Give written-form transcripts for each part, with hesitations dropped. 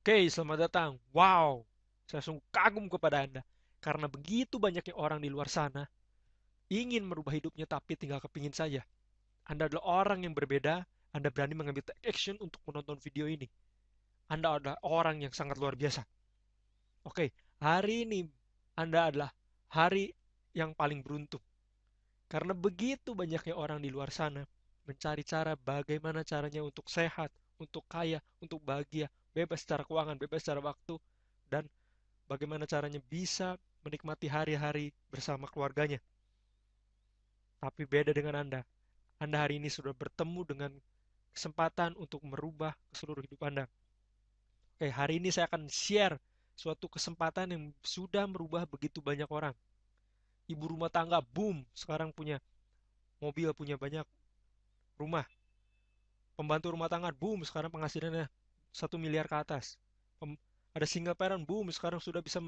Oke, selamat datang. Wow, saya sungguh kagum kepada Anda. Karena begitu banyaknya orang di luar sana ingin merubah hidupnya tapi tinggal kepingin saja. Anda adalah orang yang berbeda, Anda berani mengambil take action untuk menonton video ini. Anda adalah orang yang sangat luar biasa. Oke, hari ini Anda adalah hari yang paling beruntung. Karena begitu banyaknya orang di luar sana mencari cara bagaimana caranya untuk sehat, untuk kaya, untuk bahagia, bebas secara keuangan, bebas secara waktu, dan bagaimana caranya bisa menikmati hari-hari bersama keluarganya. Tapi beda dengan Anda. Anda hari ini sudah bertemu dengan kesempatan untuk merubah seluruh hidup Anda. Oke, hari ini saya akan share suatu kesempatan yang sudah merubah begitu banyak orang. Ibu rumah tangga, boom, sekarang punya mobil, punya banyak rumah. Pembantu rumah tangga, boom, sekarang penghasilannya 1 miliar ke atas. Ada single parent, boom, sekarang sudah bisa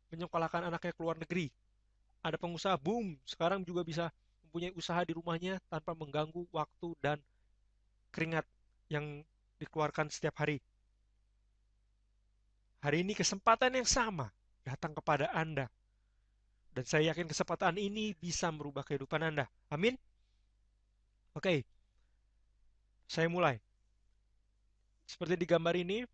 menyekolahkan anaknya ke luar negeri. Ada pengusaha, boom, sekarang juga bisa mempunyai usaha di rumahnya tanpa mengganggu waktu dan keringat yang dikeluarkan setiap hari. Hari ini kesempatan yang sama datang kepada Anda. Dan saya yakin kesempatan ini bisa merubah kehidupan Anda. Amin? Oke, saya mulai. Seperti di gambar ini,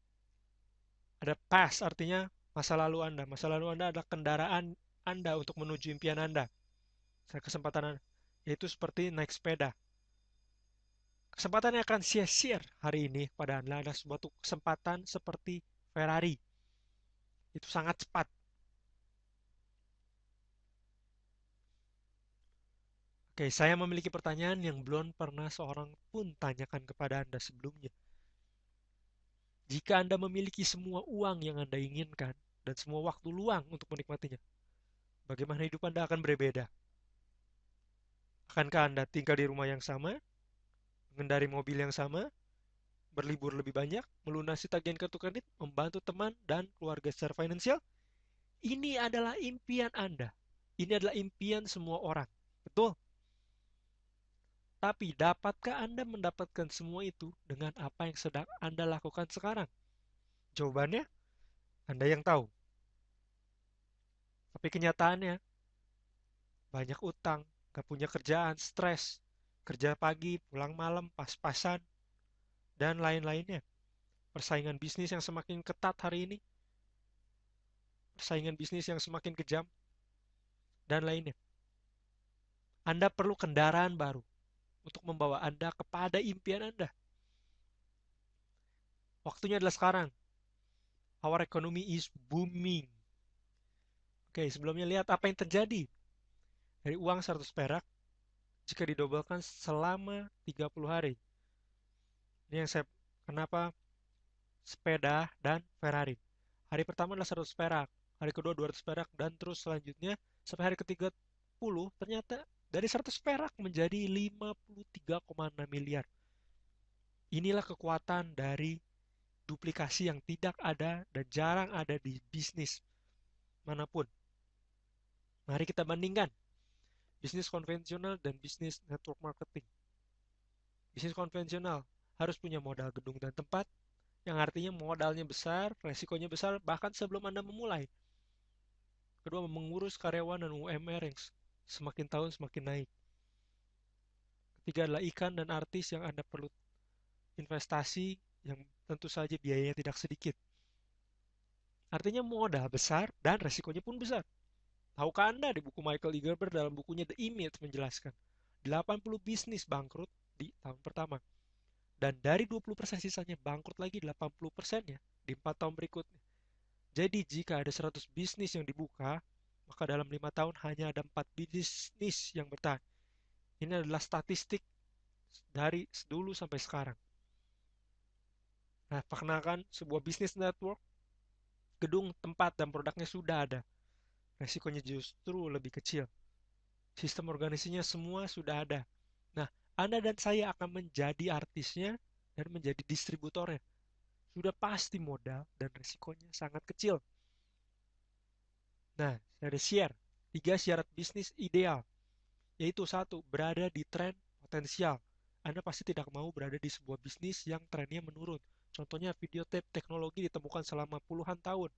ada past artinya masa lalu Anda. Masa lalu Anda adalah kendaraan Anda untuk menuju impian Anda. Kesempatan Anda, yaitu seperti naik sepeda. Kesempatan yang akan saya share hari ini pada Anda adalah suatu kesempatan seperti Ferrari. Itu sangat cepat. Oke, saya memiliki pertanyaan yang belum pernah seorang pun tanyakan kepada Anda sebelumnya. Jika Anda memiliki semua uang yang Anda inginkan dan semua waktu luang untuk menikmatinya, bagaimana hidup Anda akan berbeda? Akankah Anda tinggal di rumah yang sama, mengendari mobil yang sama, berlibur lebih banyak, melunasi tagihan kartu kredit, membantu teman dan keluarga secara finansial? Ini adalah impian Anda. Ini adalah impian semua orang. Betul? Tapi dapatkah Anda mendapatkan semua itu dengan apa yang sedang Anda lakukan sekarang? Jawabannya, Anda yang tahu. Tapi kenyataannya, banyak utang, gak punya kerjaan, stres, kerja pagi, pulang malam, pas-pasan, dan lain-lainnya. Persaingan bisnis yang semakin ketat hari ini, persaingan bisnis yang semakin kejam, dan lainnya. Anda perlu kendaraan baru untuk membawa Anda kepada impian Anda. Waktunya adalah sekarang. Our economy is booming. Oke, sebelumnya lihat apa yang terjadi. Dari uang 100 perak, jika didobelkan selama 30 hari. Ini yang saya, kenapa sepeda dan Ferrari. Hari pertama adalah 100 perak, hari kedua 200 perak, dan terus selanjutnya sampai hari ke-30 ternyata dari 100 perak menjadi 53,6 miliar. Inilah kekuatan dari duplikasi yang tidak ada dan jarang ada di bisnis manapun. Mari kita bandingkan bisnis konvensional dan bisnis network marketing. Bisnis konvensional harus punya modal gedung dan tempat, yang artinya modalnya besar, resikonya besar, bahkan sebelum Anda memulai. Kedua, mengurus karyawan dan UMR yang semakin tahun semakin naik. Ketiga adalah ikan dan artis yang Anda perlu investasi yang tentu saja biayanya tidak sedikit. Artinya modal besar dan resikonya pun besar. Tahukah Anda di buku Michael E. Gerber dalam bukunya The Image menjelaskan 80 bisnis bangkrut di tahun pertama. Dan dari 20% sisanya bangkrut lagi 80%-nya di 4 tahun berikutnya. Jadi jika ada 100 bisnis yang dibuka, maka dalam 5 tahun hanya ada 4 bisnis yang bertahan. Ini adalah statistik dari dulu sampai sekarang. Nah, perkenalkan sebuah bisnis network, gedung, tempat, dan produknya sudah ada. Resikonya justru lebih kecil. Sistem organisasinya semua sudah ada. Nah, Anda dan saya akan menjadi artisnya dan menjadi distributornya. Sudah pasti modal dan resikonya sangat kecil. Nah, saya ada share 3 syarat bisnis ideal, yaitu satu, berada di tren potensial. Anda pasti tidak mau berada di sebuah bisnis yang trennya menurun. Contohnya video tape teknologi ditemukan selama puluhan tahun.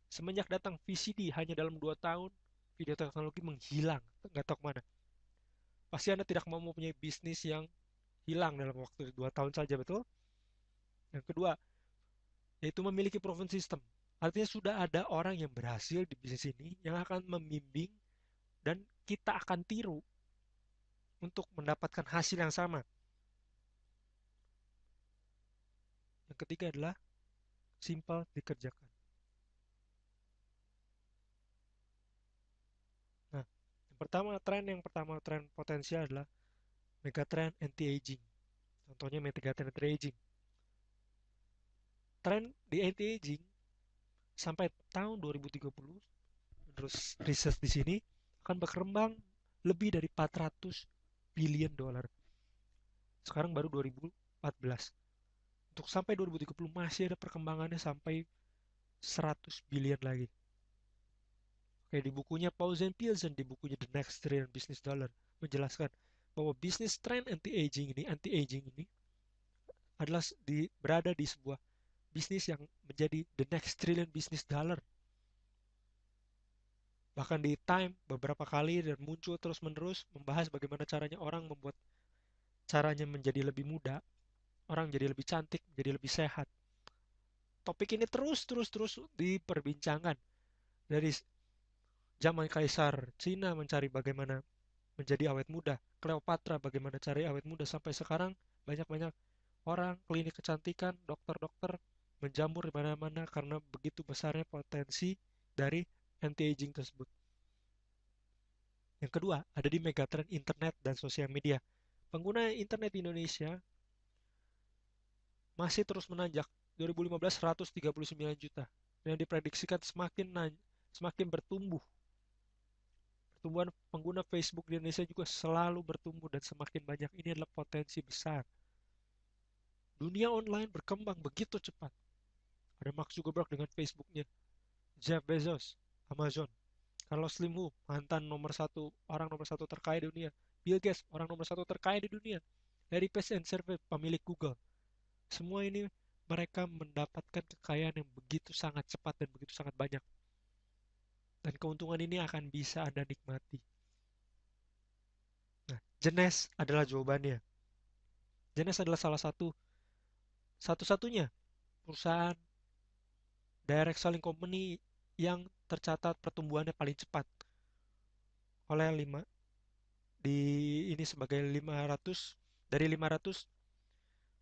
Semenjak datang VCD hanya dalam 2 tahun, video teknologi menghilang, nggak tahu kemana. Pasti Anda tidak mau mempunyai bisnis yang hilang dalam waktu 2 tahun saja, betul? Yang kedua, yaitu memiliki proven system. Artinya sudah ada orang yang berhasil di bisnis ini yang akan membimbing dan kita akan tiru untuk mendapatkan hasil yang sama. Yang ketiga adalah simple dikerjakan. Nah, yang pertama tren potensial adalah megatrend anti-aging. Contohnya megatrend anti-aging. Tren di anti-aging sampai tahun 2030, menurut riset di sini, akan berkembang lebih dari 400 billion dolar. Sekarang baru 2014. Untuk sampai 2030 masih ada perkembangannya sampai 100 billion lagi. Oke, di bukunya Pausen Pearson, di bukunya The Next Trillion Business Dollar, menjelaskan bahwa bisnis trend anti-aging ini adalah berada di sebuah bisnis yang menjadi the next trillion business dollar. Bahkan di Time beberapa kali dan muncul terus-menerus membahas bagaimana caranya orang membuat caranya menjadi lebih muda, orang jadi lebih cantik, menjadi lebih sehat. Topik ini terus diperbincangkan dari zaman Kaisar Cina mencari bagaimana menjadi awet muda, Cleopatra bagaimana cari awet muda, sampai sekarang banyak-banyak orang klinik kecantikan, dokter-dokter menjamur di mana-mana karena begitu besarnya potensi dari anti-aging tersebut. Yang kedua, ada di megatrend internet dan sosial media. Pengguna internet di Indonesia masih terus menanjak. 2015 139 juta dan diprediksikan semakin bertumbuh. Pertumbuhan pengguna Facebook di Indonesia juga selalu bertumbuh dan semakin banyak. Ini adalah potensi besar. Dunia online berkembang begitu cepat. Ada Mark Zuckerberg dengan Facebooknya, Jeff Bezos, Amazon, Carlos Slim Hu, mantan orang nomor satu terkaya di dunia, Bill Gates, orang nomor satu terkaya di dunia, Larry Page and Sergey, pemilik Google. Semua ini mereka mendapatkan kekayaan yang begitu sangat cepat dan begitu sangat banyak. Dan keuntungan ini akan bisa Anda nikmati. Nah, Jenes adalah jawabannya. Jenes adalah satu-satunya perusahaan direct selling company yang tercatat pertumbuhannya paling cepat oleh 5 di ini sebagai 500 dari 500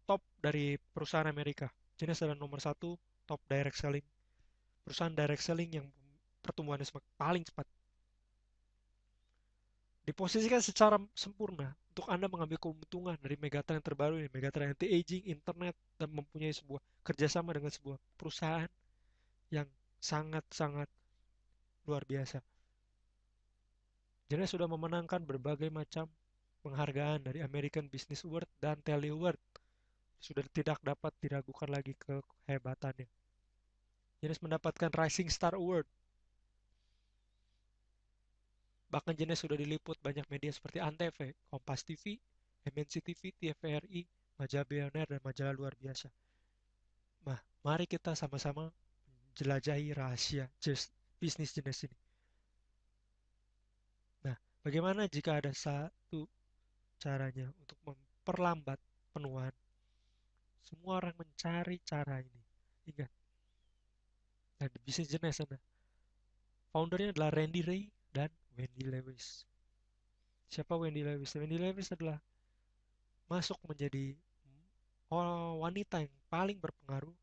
top dari perusahaan Amerika. Jenis adalah nomor satu top direct selling, perusahaan direct selling yang pertumbuhannya paling cepat. Diposisikan secara sempurna untuk Anda mengambil keuntungan dari megatrend terbaru ini, megatrend anti-aging, internet, dan mempunyai sebuah kerjasama dengan sebuah perusahaan yang sangat-sangat luar biasa. Jenis sudah memenangkan berbagai macam penghargaan dari American Business Award dan Telly Award. Sudah tidak dapat diragukan lagi kehebatannya. Jenis mendapatkan Rising Star Award. Bahkan Jenis sudah diliput banyak media seperti Antv, Kompas TV, MNC TV, TVRI, Majalah Billionaire, dan majalah luar biasa. Nah, mari kita sama-sama jelajahi rahasia bisnis Jenis ini. Nah, bagaimana jika ada satu caranya untuk memperlambat penuaan? Semua orang mencari cara ini. Ingat, dan bisnis Jenis Anda. Foundernya adalah Randy Ray dan Wendy Lewis. Siapa Wendy Lewis? Wendy Lewis adalah masuk menjadi wanita yang paling berpengaruh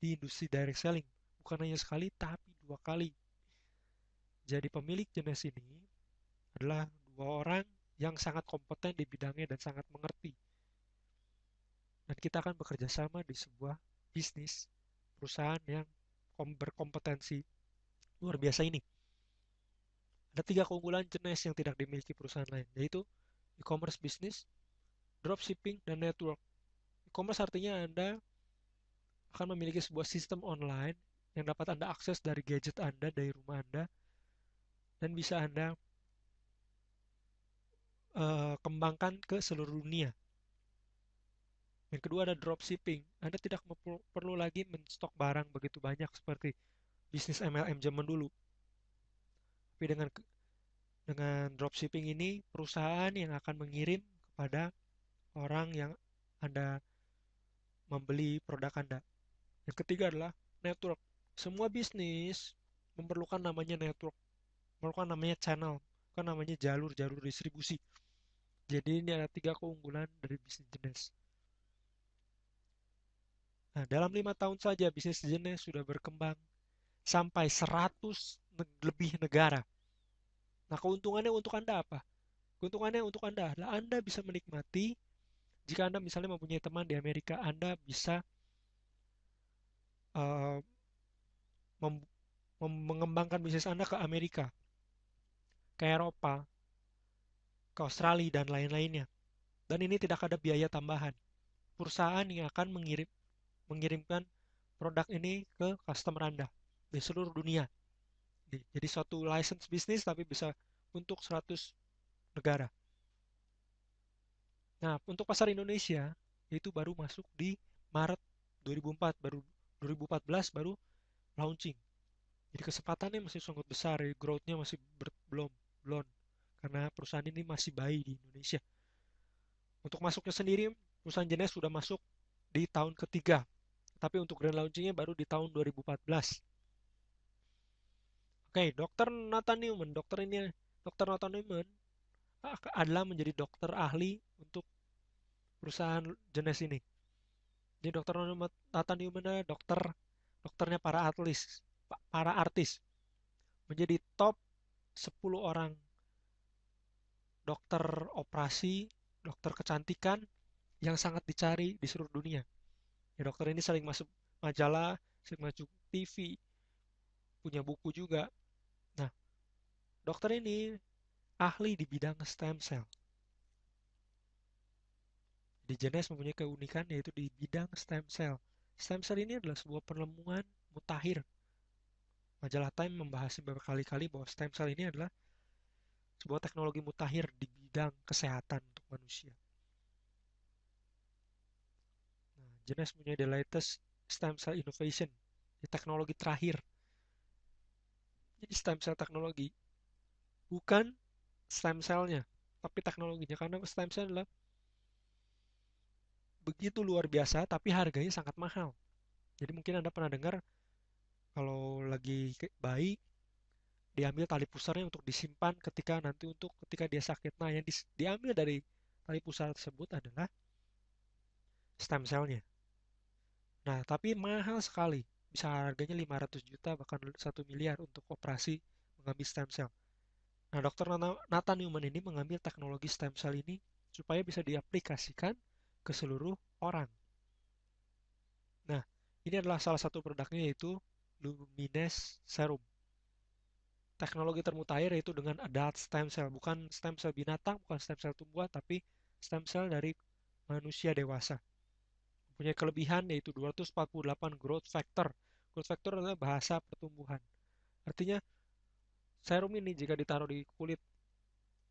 di industri direct selling. Bukan hanya sekali, tapi 2 kali. Jadi pemilik Jenis ini adalah 2 orang yang sangat kompeten di bidangnya dan sangat mengerti. Dan kita akan bekerja sama di sebuah bisnis perusahaan yang berkompetensi luar biasa ini. Ada 3 keunggulan Jenis yang tidak dimiliki perusahaan lain, yaitu e-commerce business, dropshipping, dan network. E-commerce artinya Anda akan memiliki sebuah sistem online yang dapat Anda akses dari gadget Anda, dari rumah Anda, dan bisa Anda kembangkan ke seluruh dunia. Yang kedua ada dropshipping. Anda tidak perlu lagi menstok barang begitu banyak seperti bisnis MLM zaman dulu. Tapi dengan dropshipping ini perusahaan yang akan mengirim kepada orang yang Anda membeli produk Anda. Yang ketiga adalah network. Semua bisnis memerlukan namanya network, memerlukan namanya channel, kan namanya jalur-jalur distribusi. Jadi ini ada tiga keunggulan dari bisnis jenis. Nah, dalam 5 tahun saja bisnis jenis sudah berkembang sampai 100 lebih negara. Nah, keuntungannya untuk Anda apa? Keuntungannya untuk Anda adalah Anda bisa menikmati, jika Anda misalnya mempunyai teman di Amerika, Anda bisa uh, mengembangkan bisnis Anda ke Amerika, ke Eropa, ke Australia, dan lain-lainnya. Dan ini tidak ada biaya tambahan. Perusahaan yang akan mengirimkan produk ini ke customer Anda di seluruh dunia. Jadi suatu license bisnis tapi bisa untuk 100 negara. Nah, untuk pasar Indonesia itu baru masuk di Maret 2004, baru 2014 baru launching. Jadi kesempatannya masih sangat besar, ya. Growth-nya masih belum belum karena perusahaan ini masih bayi di Indonesia. Untuk masuknya sendiri, perusahaan jenis sudah masuk di tahun ketiga, tapi untuk grand launchingnya baru di tahun 2014. Oke, Dokter Nathan Newman. Dokter Nathan Newman adalah menjadi dokter ahli untuk perusahaan jenis ini. Jadi Dokter Nathan Newman adalah dokternya para artis. Menjadi top 10 orang dokter operasi, dokter kecantikan yang sangat dicari di seluruh dunia. Ya, dokter ini sering masuk majalah, sering masuk TV, punya buku juga. Nah, dokter ini ahli di bidang stem cell. Di Genes mempunyai keunikan yaitu di bidang stem cell. Stem cell ini adalah sebuah penemuan mutakhir. Majalah Time membahasnya berkali-kali bahwa stem cell ini adalah sebuah teknologi mutakhir di bidang kesehatan untuk manusia. Nah, Genes punya the latest stem cell innovation, di teknologi terakhir. Jadi stem cell teknologi bukan stem cellnya, tapi teknologinya. Karena stem cell adalah begitu luar biasa, tapi harganya sangat mahal. Jadi mungkin Anda pernah dengar kalau lagi bayi diambil tali pusarnya untuk disimpan ketika dia sakit. Nah, yang diambil dari tali pusar tersebut adalah stem cell-nya. Nah, tapi mahal sekali. Bisa harganya 500 juta bahkan 1 miliar untuk operasi mengambil stem cell. Nah, Dokter Nathan Newman ini mengambil teknologi stem cell ini supaya bisa diaplikasikan ke seluruh orang. Nah, ini adalah salah satu produknya yaitu Lumines Serum. Teknologi termutakhir yaitu dengan adult stem cell, bukan stem cell binatang, bukan stem cell tumbuhan, tapi stem cell dari manusia dewasa. Mempunyai kelebihan yaitu 248 growth factor. Growth factor adalah bahasa pertumbuhan. Artinya serum ini jika ditaruh di kulit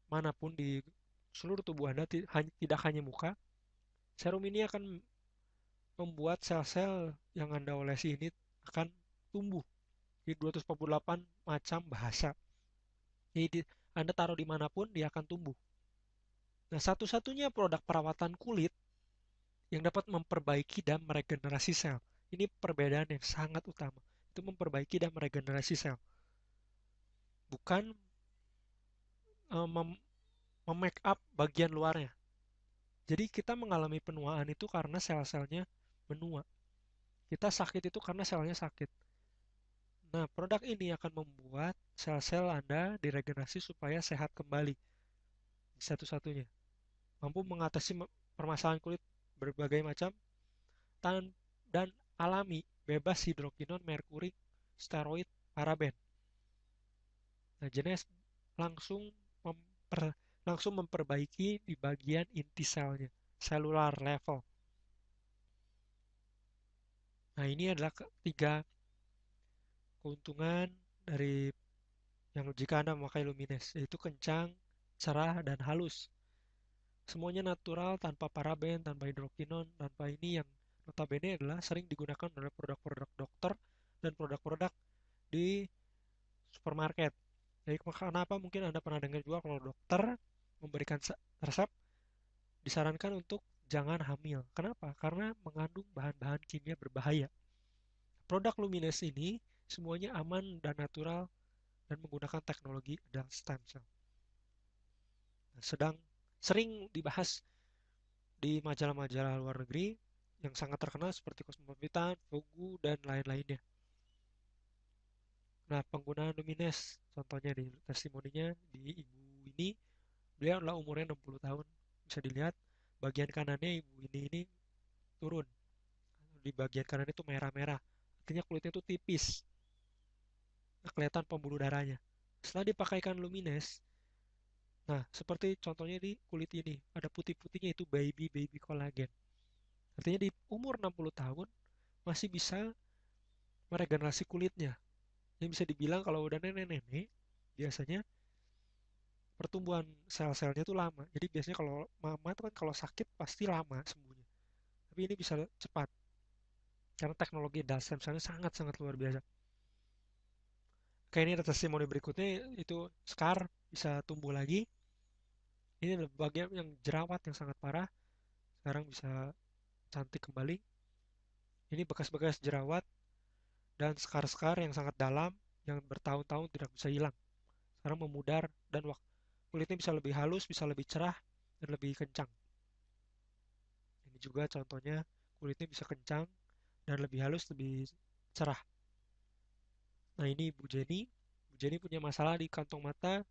manapun di seluruh tubuh Anda, tidak hanya muka, serum ini akan membuat sel-sel yang Anda olesi ini akan tumbuh. Di 248 macam bahasa. Jadi Anda taruh dimanapun dia akan tumbuh. Nah, satu-satunya produk perawatan kulit yang dapat memperbaiki dan meregenerasi sel. Ini perbedaan yang sangat utama. Itu memperbaiki dan meregenerasi sel. Bukan make up bagian luarnya. Jadi kita mengalami penuaan itu karena sel-selnya menua. Kita sakit itu karena selnya sakit. Nah, produk ini akan membuat sel-sel Anda diregenerasi supaya sehat kembali. Satu-satunya. Mampu mengatasi permasalahan kulit berbagai macam dan alami, bebas hidrokinon, merkuri, steroid, paraben. Nah, jenis langsung memper, langsung memperbaiki di bagian inti selnya, cellular level. Nah, ini adalah tiga keuntungan dari yang jika Anda memakai Lumines, yaitu kencang, cerah, dan halus. Semuanya natural, tanpa paraben, tanpa hidrokinon, tanpa ini yang notabene adalah sering digunakan oleh produk-produk dokter dan produk-produk di supermarket. Jadi kenapa mungkin Anda pernah dengar juga kalau dokter memberikan resep disarankan untuk jangan hamil. Kenapa? Karena mengandung bahan-bahan kimia berbahaya. Produk Lumines ini semuanya aman dan natural dan menggunakan teknologi adalah stem cell. Sedang sering dibahas di majalah-majalah luar negeri yang sangat terkenal seperti Cosmopolitan, Vogue, dan lain-lainnya. Nah, penggunaan Lumines, contohnya di testimoninya di ibu ini, beliau adalah umurnya 60 tahun. Bisa dilihat bagian kanannya ibu ini turun. Di bagian kanan itu merah-merah. Artinya kulitnya itu tipis. Nah, kelihatan pembuluh darahnya. Setelah dipakaikan Lumines, nah seperti contohnya di kulit ini, ada putih-putihnya itu baby kolagen. Artinya di umur 60 tahun masih bisa meregenerasi kulitnya. Yang bisa dibilang kalau udah nenek-nenek, biasanya pertumbuhan sel-selnya itu lama. Jadi biasanya kalau mama itu kan kalau sakit pasti lama sembuhnya. Tapi ini bisa cepat karena teknologi das stem cell sangat-sangat luar biasa. Kayak ini ada testimoni berikutnya itu scar bisa tumbuh lagi. Ini adalah bagian yang jerawat yang sangat parah sekarang bisa cantik kembali. Ini bekas-bekas jerawat dan scar-scar yang sangat dalam yang bertahun-tahun tidak bisa hilang. Sekarang memudar dan kulitnya bisa lebih halus, bisa lebih cerah dan lebih kencang. Ini juga contohnya kulitnya bisa kencang dan lebih halus, lebih cerah. Nah ini Bu Jenny. Bu Jenny punya masalah di kantong mata,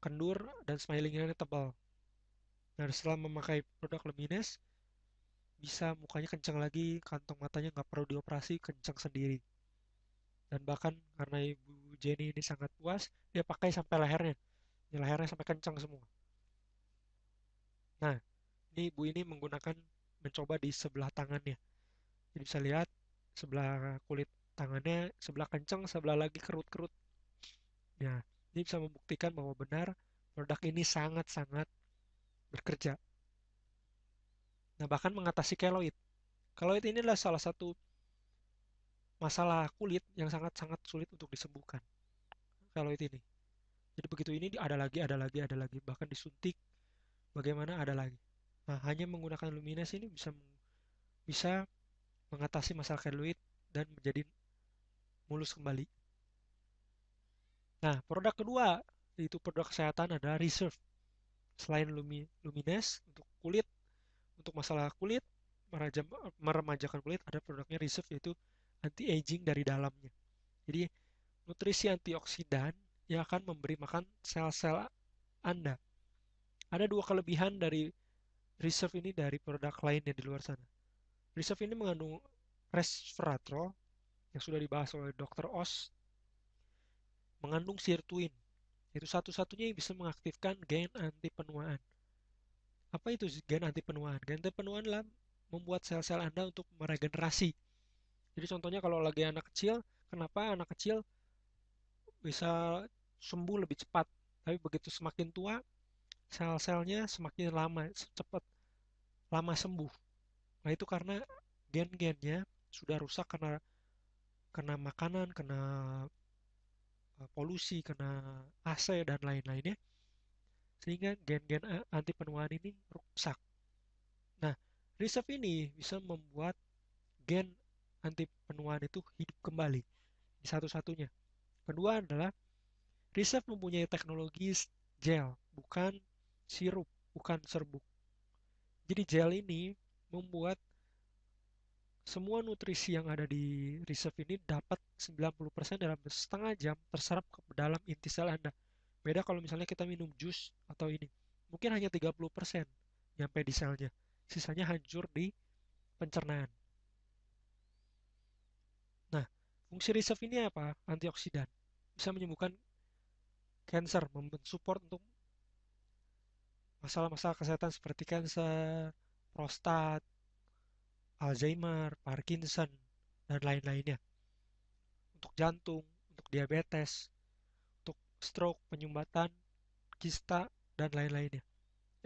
kendur, dan smilingnya tebal. Nah setelah memakai produk Lumines, bisa mukanya kencang lagi, kantong matanya nggak perlu dioperasi, kencang sendiri. Dan bahkan karena Ibu Jenny ini sangat puas, dia pakai sampai lehernya. Lehernya sampai kencang semua. Nah, ini ibu ini menggunakan mencoba di sebelah tangannya. Jadi bisa lihat sebelah kulit tangannya, sebelah kencang, sebelah lagi kerut-kerut. Ya, ini bisa membuktikan bahwa benar produk ini sangat-sangat bekerja. Nah, bahkan mengatasi keloid. Keloid ini adalah salah satu masalah kulit yang sangat-sangat sulit untuk disembuhkan. Keloid ini. Jadi begitu ini ada lagi, ada lagi, ada lagi. Bahkan disuntik, bagaimana ada lagi. Nah, hanya menggunakan Lumines ini bisa mengatasi masalah keloid dan menjadi mulus kembali. Nah, produk kedua yaitu produk kesehatan adalah Reserve. Selain Lumines untuk kulit, untuk masalah kulit, meremajakan kulit, ada produknya Reserve yaitu anti-aging dari dalamnya. Jadi, nutrisi antioksidan yang akan memberi makan sel-sel Anda. Ada dua kelebihan dari Reserve ini dari produk lainnya di luar sana. Reserve ini mengandung resveratrol yang sudah dibahas oleh Dr. Oz, mengandung sirtuin. Itu satu-satunya yang bisa mengaktifkan gen anti penuaan. Apa itu gen anti penuaan? Gen anti penuaan adalah membuat sel-sel Anda untuk meregenerasi. Jadi contohnya kalau lagi anak kecil, kenapa anak kecil bisa sembuh lebih cepat? Tapi begitu semakin tua, sel-selnya semakin lama, cepat lama sembuh. Nah itu karena gen-gennya sudah rusak karena kena makanan, kena polusi, kena AC dan lain-lainnya, sehingga gen-gen anti penuaan ini rusak. Nah, reserve ini bisa membuat gen anti penuaan itu hidup kembali. Satu-satunya. Kedua adalah reserve mempunyai teknologi gel, bukan sirup, bukan serbuk. Jadi gel ini membuat semua nutrisi yang ada di reserve ini dapat 90% dalam setengah jam terserap ke dalam inti sel Anda. Beda kalau misalnya kita minum jus atau ini. Mungkin hanya 30% nyampe di selnya. Sisanya hancur di pencernaan. Nah, fungsi reserve ini apa? Antioksidan. Bisa menyembuhkan cancer, mensupport untuk masalah-masalah kesehatan seperti kanker, prostat, Alzheimer, Parkinson, dan lain-lainnya. Untuk jantung, untuk diabetes, untuk stroke, penyumbatan, kista, dan lain-lainnya.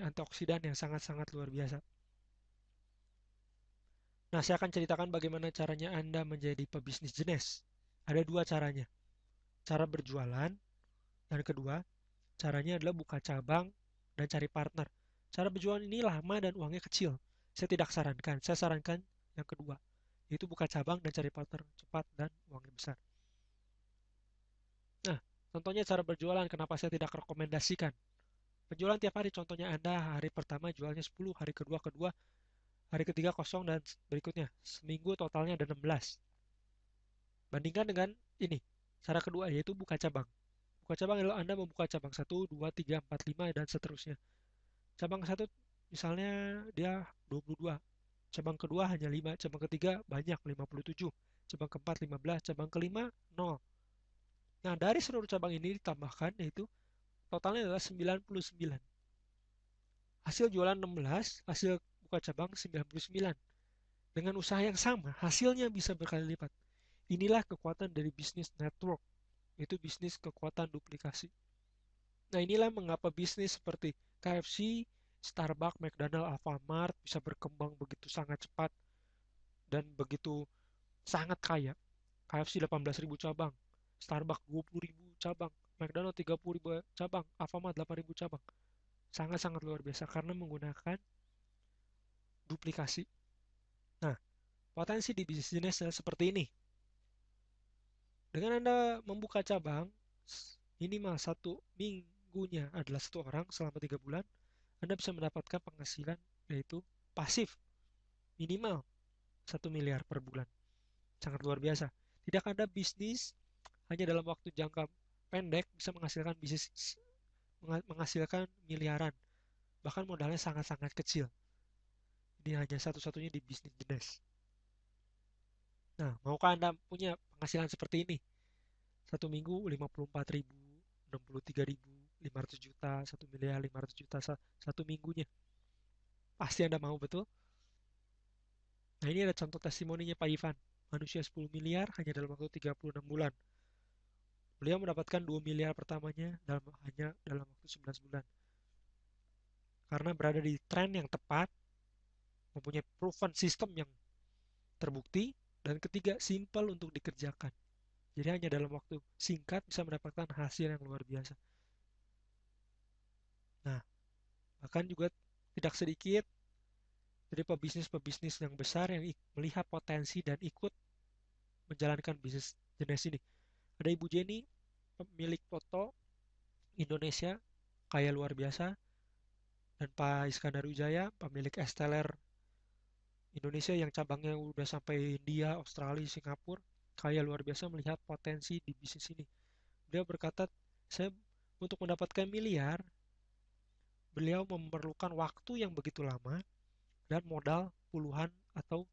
antioksidan yang sangat-sangat luar biasa. Nah, saya akan ceritakan bagaimana caranya Anda menjadi pebisnis jenis. Ada dua caranya. Cara berjualan, dan kedua, caranya adalah buka cabang dan cari partner. Cara berjualan ini lama dan uangnya kecil. Saya tidak sarankan. Saya sarankan yang kedua, yaitu buka cabang dan cari partner cepat dan uangnya besar. Nah, contohnya cara berjualan, kenapa saya tidak rekomendasikan. Penjualan tiap hari, contohnya Anda hari pertama jualnya 10, hari kedua kedua, hari ketiga kosong, dan berikutnya. Seminggu totalnya ada 16. Bandingkan dengan ini, cara kedua, yaitu buka cabang. Buka cabang adalah Anda membuka cabang 1, 2, 3, 4, 5, dan seterusnya. Cabang satu misalnya dia 22, cabang kedua hanya 5, cabang ketiga banyak 57, cabang keempat 15, cabang kelima 0. Nah, dari seluruh cabang ini ditambahkan yaitu totalnya adalah 99. Hasil jualan 16, hasil buka cabang 99. Dengan usaha yang sama, hasilnya bisa berkali lipat. Inilah kekuatan dari bisnis network, yaitu bisnis kekuatan duplikasi. Nah, inilah mengapa bisnis seperti KFC, Starbucks, McDonald, Alfamart bisa berkembang begitu sangat cepat dan begitu sangat kaya. KFC 18.000 cabang, Starbucks 20.000 cabang, McDonald 30.000 cabang, Alfamart 8.000 cabang. Sangat-sangat luar biasa karena menggunakan duplikasi. Nah, potensi di bisnis seperti ini. Dengan Anda membuka cabang, minimal satu minggunya adalah satu orang selama 3 bulan, Anda bisa mendapatkan penghasilan yaitu pasif minimal 1 miliar per bulan. Sangat luar biasa. Tidak ada bisnis hanya dalam waktu jangka pendek bisa menghasilkan miliaran. Bahkan modalnya sangat-sangat kecil. Ini hanya satu-satunya di bisnis jenis. Nah, maukah Anda punya penghasilan seperti ini? Satu minggu 54.000, 63.000, 500 juta, 1 miliar 500 juta satu minggunya. Pasti Anda mau, betul? Nah, ini ada contoh testimoninya Pak Ivan. Manusia 10 miliar hanya dalam waktu 36 bulan. Beliau mendapatkan 2 miliar pertamanya hanya dalam waktu 11 bulan. Karena berada di tren yang tepat, mempunyai proven system yang terbukti, dan ketiga, simple untuk dikerjakan. Jadi hanya dalam waktu singkat bisa mendapatkan hasil yang luar biasa. Nah, bahkan juga tidak sedikit dari pebisnis-pebisnis yang besar yang melihat potensi dan ikut menjalankan bisnis jenis ini. Ada Ibu Jenny, pemilik foto Indonesia, kaya luar biasa, dan Pak Iskandar Wijaya, pemilik Esteller Indonesia yang cabangnya udah sampai India, Australia, Singapura, kaya luar biasa melihat potensi di bisnis ini. Beliau berkata, saya untuk mendapatkan miliar, beliau memerlukan waktu yang begitu lama dan modal puluhan atau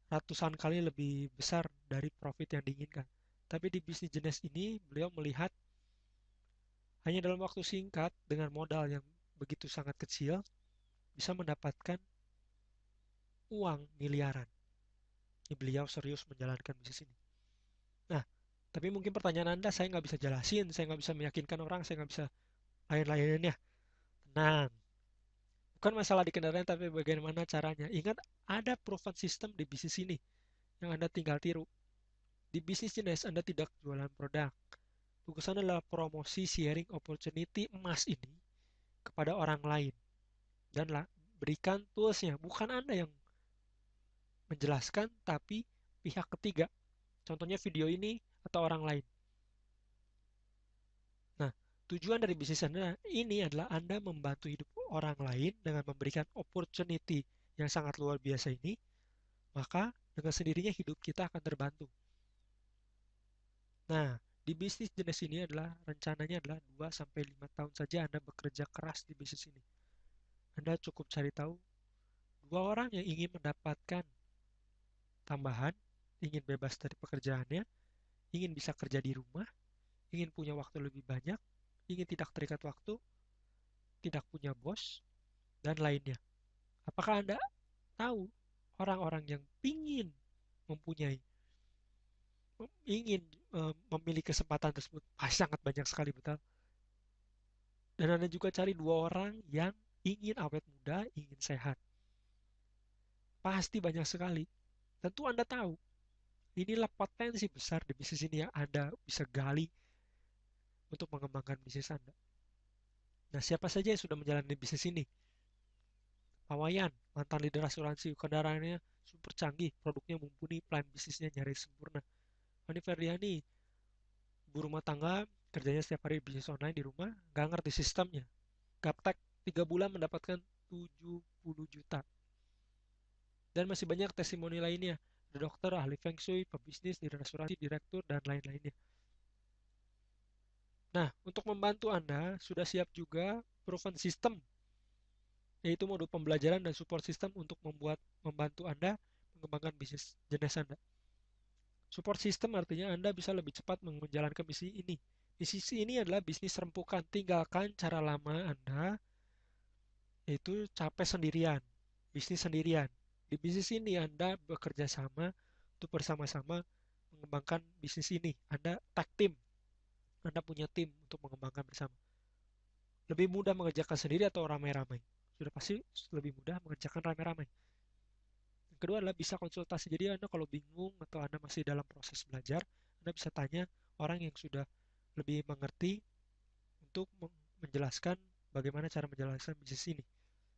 ratusan kali lebih besar dari profit yang diinginkan. Tapi di bisnis jenis ini, beliau melihat hanya dalam waktu singkat dengan modal yang begitu sangat kecil, bisa mendapatkan uang miliaran. Beliau serius menjalankan bisnis ini. Nah, tapi mungkin pertanyaan Anda, saya nggak bisa jelasin, saya nggak bisa meyakinkan orang, saya nggak bisa lain-lainnya. Tenang, bukan masalah di kendaraan, tapi bagaimana caranya. Ingat, ada proven system di bisnis ini yang Anda tinggal tiru. Di bisnis jenis, Anda tidak jualan produk. Tugas adalah promosi sharing opportunity emas ini kepada orang lain. Dan berikan toolsnya, bukan Anda yang menjelaskan, tapi pihak ketiga. Contohnya video ini atau orang lain. Nah, tujuan dari bisnis Anda ini adalah Anda membantu hidup orang lain dengan memberikan opportunity yang sangat luar biasa ini, maka dengan sendirinya hidup kita akan terbantu. Nah, di bisnis jenis ini adalah rencananya adalah 2 sampai 5 tahun saja Anda bekerja keras di bisnis ini. Anda cukup cari tahu 2 orang yang ingin mendapatkan tambahan, ingin bebas dari pekerjaannya, ingin bisa kerja di rumah, ingin punya waktu lebih banyak, ingin tidak terikat waktu, tidak punya bos, dan lainnya. Apakah Anda tahu orang-orang yang mempunyai, ingin memiliki kesempatan tersebut? Sangat banyak sekali, betul. Dan Anda juga cari 2 orang yang ingin awet muda, ingin sehat. Pasti banyak sekali. Tentu Anda tahu, inilah potensi besar di bisnis ini yang Anda bisa gali untuk mengembangkan bisnis Anda. Nah, siapa saja yang sudah menjalani bisnis ini? Pak Wayan, mantan leader asuransi, kendaraannya super canggih, produknya mumpuni, plan bisnisnya nyaris sempurna. Fani Ferdiani, ibu rumah tangga, kerjanya setiap hari bisnis online di rumah, nggak ngerti sistemnya. Gaptek 3 bulan mendapatkan 70 juta. Dan masih banyak testimoni lainnya. Ada dokter, ahli feng shui, pebisnis, leader asuransi, direktur, dan lain-lainnya. Nah, untuk membantu Anda, sudah siap juga proven system, yaitu modul pembelajaran dan support system untuk membantu Anda mengembangkan bisnis jenis Anda. Support system artinya Anda bisa lebih cepat menjalankan bisnis ini. Bisnis ini adalah bisnis rempukan, tinggalkan cara lama Anda, yaitu capek sendirian, bisnis sendirian. Di bisnis ini Anda bekerja sama untuk bersama-sama mengembangkan bisnis ini. Anda tag team, Anda punya tim untuk mengembangkan bersama. Lebih mudah mengerjakan sendiri atau ramai-ramai? Sudah pasti lebih mudah mengerjakan ramai-ramai. Yang kedua adalah bisa konsultasi. Jadi Anda kalau bingung atau Anda masih dalam proses belajar, Anda bisa tanya orang yang sudah lebih mengerti untuk menjelaskan bagaimana cara menjelaskan bisnis ini.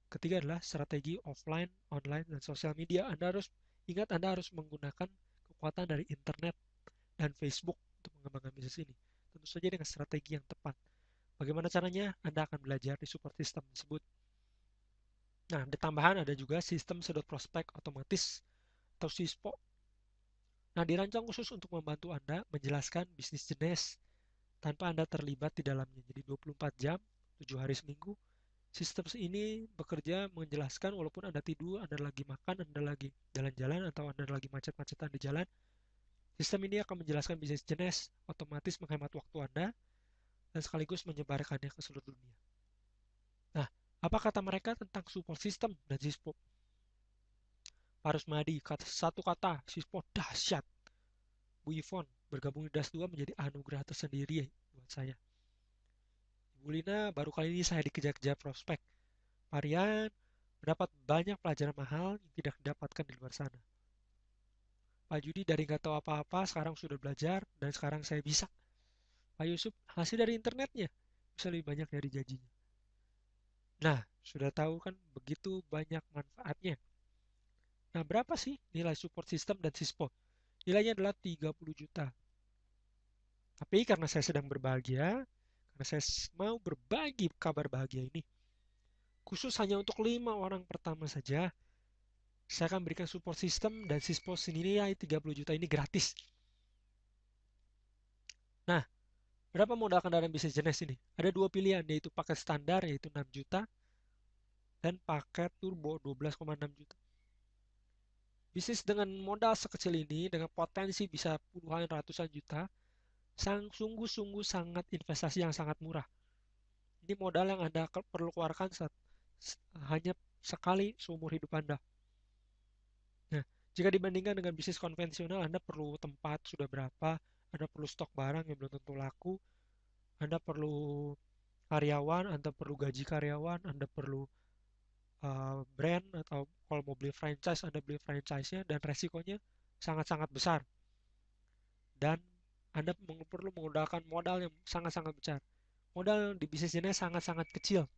Ketiga adalah strategi offline, online, dan sosial media. Anda harus ingat Anda harus menggunakan kekuatan dari internet dan Facebook untuk mengembangkan bisnis ini. Tentu saja dengan strategi yang tepat. Bagaimana caranya? Anda akan belajar di support system tersebut. Nah, di tambahan ada juga sistem sedot prospek otomatis atau SISPO. Nah, dirancang khusus untuk membantu Anda menjelaskan bisnis jenis tanpa Anda terlibat di dalamnya. Jadi 24 jam, 7 hari seminggu, sistem ini bekerja menjelaskan walaupun Anda tidur, Anda lagi makan, Anda lagi jalan-jalan, atau Anda lagi macet-macetan di jalan. Sistem ini akan menjelaskan bisnis jenis, otomatis menghemat waktu Anda, dan sekaligus menyebarkannya ke seluruh dunia. Nah, apa kata mereka tentang support system dan SISPO? Paris Madi, satu kata, SISPO dahsyat. Bu Yvonne, bergabung di DAS 2 menjadi anugerah tersendiri buat saya. Bu Lina, baru kali ini saya dikejar-kejar prospek. Varian mendapat banyak pelajaran mahal yang tidak didapatkan di luar sana. Pak Judi dari nggak tahu apa-apa sekarang sudah belajar dan sekarang saya bisa. Pak Yusuf hasil dari internetnya bisa lebih banyak dari janjinya. Nah, sudah tahu kan begitu banyak manfaatnya. Nah, berapa sih nilai support system dan SISPO? Nilainya adalah 30 juta. Tapi karena saya sedang berbahagia, karena saya mau berbagi kabar bahagia ini, khusus hanya untuk 5 orang pertama saja, saya akan berikan support system dan SISPO senilai 30 juta ini gratis. Nah, berapa modal kendaraan bisnis jenis ini? Ada dua pilihan, yaitu paket standar yaitu 6 juta dan paket turbo 12,6 juta. Bisnis dengan modal sekecil ini dengan potensi bisa puluhan ratusan juta, sungguh-sungguh sangat investasi yang sangat murah. Ini modal yang Anda perlu keluarkan hanya sekali seumur hidup Anda. Nah, jika dibandingkan dengan bisnis konvensional, Anda perlu tempat sudah berapa, Anda perlu stok barang yang belum tentu laku, Anda perlu karyawan, Anda perlu gaji karyawan, Anda perlu brand, atau kalau mau beli franchise, Anda beli franchise-nya, dan resikonya sangat-sangat besar. Dan Anda perlu menggunakan modal yang sangat-sangat besar. Modal di bisnis ini sangat-sangat kecil.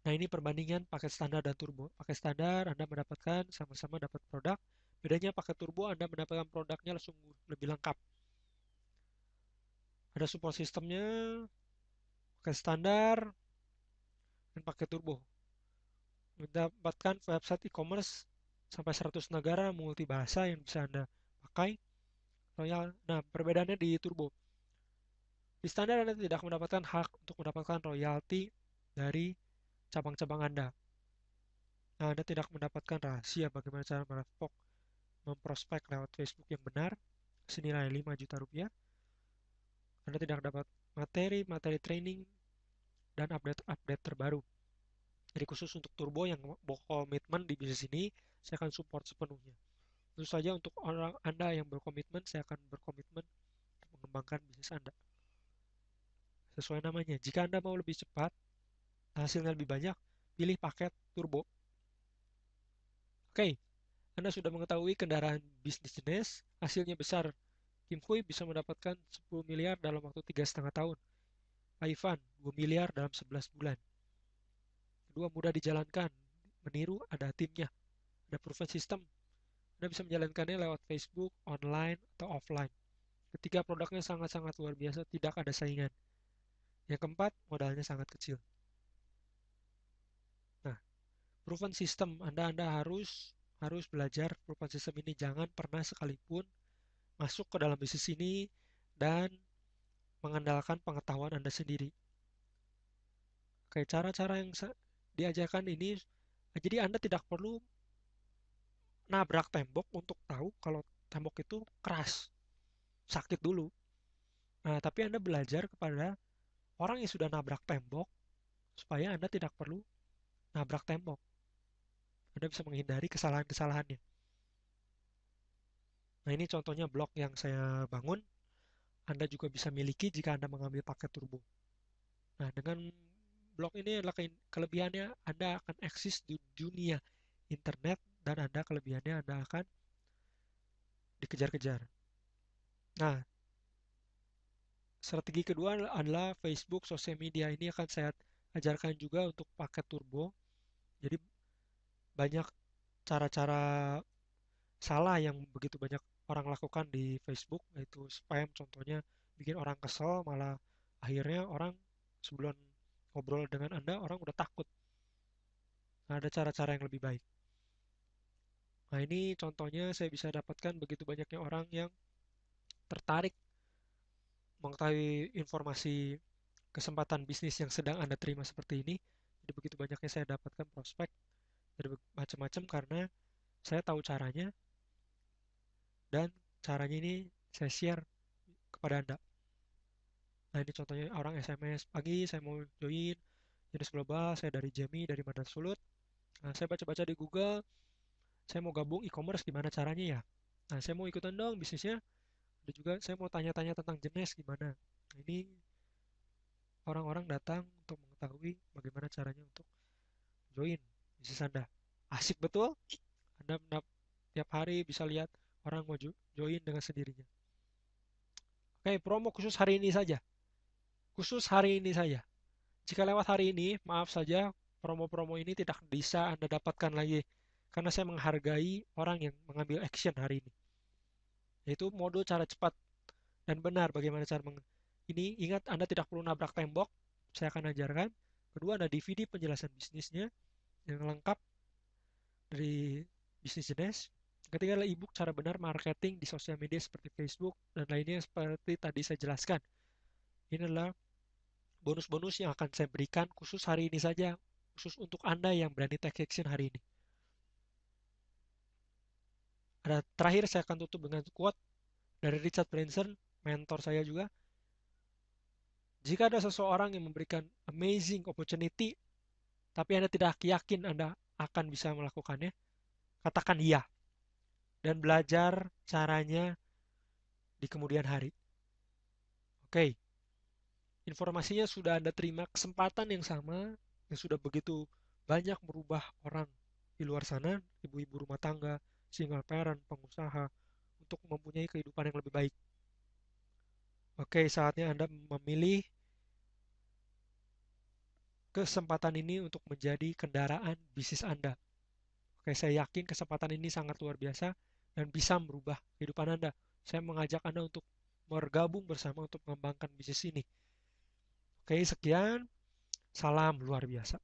Nah, ini perbandingan paket standar dan turbo. Paket standar Anda mendapatkan sama-sama dapat produk. Bedanya paket turbo Anda mendapatkan produknya langsung lebih lengkap. Ada support sistemnya, paket standar, dan paket turbo. Mendapatkan website e-commerce sampai 100 negara multi bahasa yang bisa Anda pakai. Royal. Nah, perbedaannya di turbo. Di standar Anda tidak mendapatkan hak untuk mendapatkan royalti dari cabang-cabang Anda. Nah, Anda tidak mendapatkan rahasia bagaimana cara memprospek lewat Facebook yang benar senilai 5 juta rupiah. Anda tidak dapat materi training dan update-update terbaru. Jadi khusus untuk turbo yang komitmen di bisnis ini, saya akan support sepenuhnya. Tentu saja untuk orang Anda yang berkomitmen, saya akan berkomitmen untuk mengembangkan bisnis Anda. Sesuai namanya, jika Anda mau lebih cepat, hasilnya lebih banyak, pilih paket turbo. Oke, Anda sudah mengetahui kendaraan bisnis jenis, hasilnya besar. Kim Hui bisa mendapatkan 10 miliar dalam waktu 3,5 tahun. Ivan 2 miliar dalam 11 bulan. Kedua, mudah dijalankan, meniru, ada timnya, ada proven system. Anda bisa menjalankannya lewat Facebook, online, atau offline. Ketiga, produknya sangat-sangat luar biasa, tidak ada saingan. Yang keempat, modalnya sangat kecil. Nah, proven system, Anda harus belajar proven system ini. Jangan pernah sekalipun masuk ke dalam bisnis ini dan mengandalkan pengetahuan Anda sendiri. Kayak cara-cara yang diajarkan ini, jadi Anda tidak perlu nabrak tembok untuk tahu kalau tembok itu keras, sakit dulu. Nah, tapi Anda belajar kepada orang yang sudah nabrak tembok supaya Anda tidak perlu nabrak tembok. Anda bisa menghindari kesalahan-kesalahannya. Nah, ini contohnya blok yang saya bangun. Anda juga bisa miliki jika Anda mengambil paket turbo. Nah, dengan blok ini adalah kelebihannya Anda akan eksis di dunia internet dan Anda kelebihannya Anda akan dikejar-kejar. Nah, strategi kedua adalah Facebook, sosial media. Ini akan saya ajarkan juga untuk paket turbo. Jadi banyak cara-cara salah yang begitu banyak orang lakukan di Facebook, yaitu spam contohnya, bikin orang kesel, malah akhirnya orang sebelum ngobrol dengan Anda, orang udah takut. Nah, ada cara-cara yang lebih baik. Nah, ini contohnya saya bisa dapatkan begitu banyaknya orang yang tertarik mengetahui informasi kesempatan bisnis yang sedang Anda terima seperti ini. Jadi begitu banyaknya saya dapatkan prospek dari macam-macam karena saya tahu caranya dan caranya ini saya share kepada Anda. Nah, ini contohnya orang SMS, pagi saya mau join jenis global, saya dari Jemi, dari Madar Sulut. Nah, saya baca-baca di Google, saya mau gabung e-commerce gimana caranya ya. Nah, saya mau ikutan dong bisnisnya. Ada juga saya mau tanya-tanya tentang jenis gimana. Nah, ini orang-orang datang untuk mengetahui bagaimana caranya untuk join bisnis Anda. Asik betul. Anda tiap hari bisa lihat orang mau join dengan sendirinya. Oke, promo khusus hari ini saja. Khusus hari ini saja. Jika lewat hari ini, maaf saja, promo-promo ini tidak bisa Anda dapatkan lagi. Karena saya menghargai orang yang mengambil action hari ini. Yaitu mode cara cepat dan benar bagaimana cara ini. Ingat, Anda tidak perlu nabrak tembok. Saya akan ajarkan. Kedua, ada DVD penjelasan bisnisnya yang lengkap dari bisnis jenis. Ketiga adalah ebook cara benar marketing di sosial media seperti Facebook dan lainnya seperti tadi saya jelaskan. Ini adalah bonus-bonus yang akan saya berikan khusus hari ini saja, khusus untuk Anda yang berani take action hari ini. Ada terakhir saya akan tutup dengan quote dari Richard Branson, mentor saya juga. Jika ada seseorang yang memberikan amazing opportunity, tapi Anda tidak yakin Anda akan bisa melakukannya, katakan iya dan belajar caranya di kemudian hari. Oke, informasinya sudah Anda terima, kesempatan yang sama yang sudah begitu banyak merubah orang di luar sana, ibu-ibu rumah tangga, single parent, pengusaha, untuk mempunyai kehidupan yang lebih baik. Oke, saatnya Anda memilih kesempatan ini untuk menjadi kendaraan bisnis Anda. Oke, saya yakin kesempatan ini sangat luar biasa dan bisa merubah kehidupan Anda. Saya mengajak Anda untuk bergabung bersama untuk mengembangkan bisnis ini. Oke, sekian. Salam luar biasa.